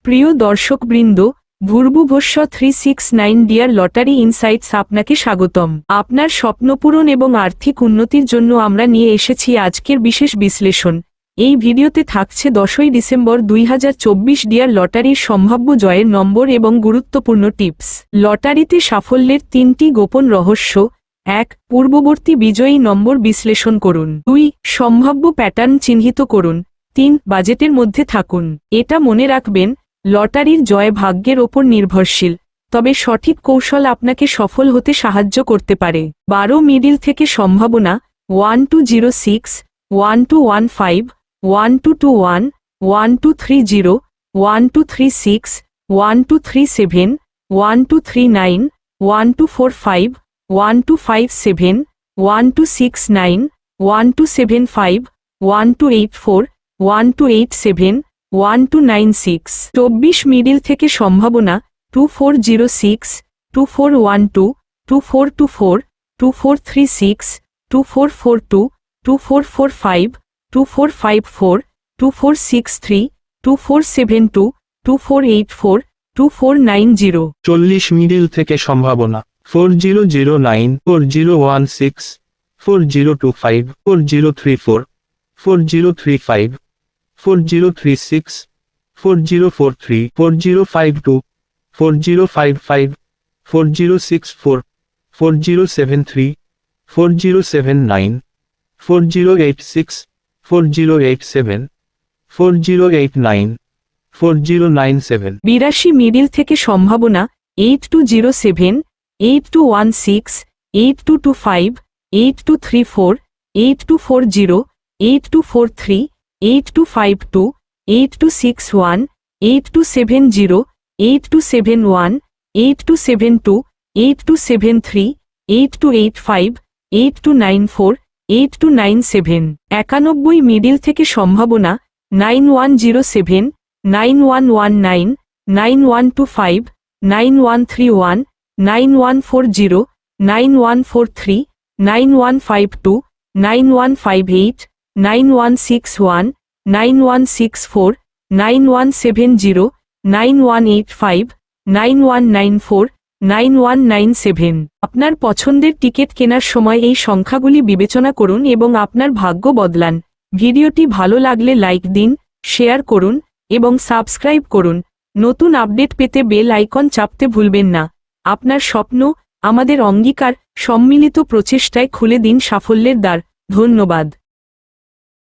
প্রিয় দর্শকবৃন্দ, ভূর্ভুবস্য 369 dear lottery insights আপনাকে স্বাগতম। আপনার স্বপ্নপূরণ এবং আর্থিক উন্নতির জন্য আমরা নিয়ে এসেছি আজকের বিশেষ বিশ্লেষণ। এই ভিডিওতে থাকছে 10ই ডিসেম্বর 2024 ডিয়ার লটারির সম্ভাব্য জয়ের নম্বর এবং গুরুত্বপূর্ণ টিপস। লটারিতে সাফল্যের 3টি গোপন রহস্য। 1. পূর্ববর্তী বিজয়ী নম্বর বিশ্লেষণ করুন। 2. সম্ভাব্য প্যাটার্ন চিহ্নিত করুন। 3. বাজেটের মধ্যে থাকুন। এটা মনে রাখবেন, লটারির জয় ভাগ্যের ওপর নির্ভরশীল, তবে সঠিক কৌশল আপনাকে সফল হতে সাহায্য করতে পারে। 12 মিডিল থেকে সম্ভাবনা 1206, 1215, 1221, 1230, 1236, 1237, 1239, 1245, 1257, 1269, 1275, 1284, 1287, 1296। 24 মিডিল থেকে সম্ভাবনা 2406, 2412, 2424, 2436, 2442, 2445, 2454, 2463, 2472, 2484, 2490। 40 মিডিল থেকে সম্ভাবনা 4009, 4016, 4025, 4034, 4035, 4036, 4043, 4052, 4055, 4064, 4073, 4079, 4086, 4087, 4089, 4097। 82 মিডিল থেকে সম্ভাবনা 8207, 8216, 8225, 8234, 8240, 8243, 8252, 8261, 8270, 8271, 8272, 8273, 8285, 8294, 8297। 91 মিডিল থেকে সম্ভাবনা 9107, 9119, 9125, 9131, 9140, 9143, 9152, 9158, 9161, 9164, 9170, 9185, 9194, 9197। আপনার পছন্দের টিকিট কেনার সময় এই সংখ্যাগুলি বিবেচনা করুন এবং আপনার ভাগ্য বদলান। ভিডিওটি ভালো লাগলে লাইক দিন, শেয়ার করুন এবং সাবস্ক্রাইব করুন। নতুন আপডেট পেতে বেল আইকন চাপতে ভুলবেন না। আপনার স্বপ্ন, আমাদের অঙ্গীকার, সম্মিলিত প্রচেষ্টায় খুলে দিন সাফল্যের দ্বার। ধন্যবাদ।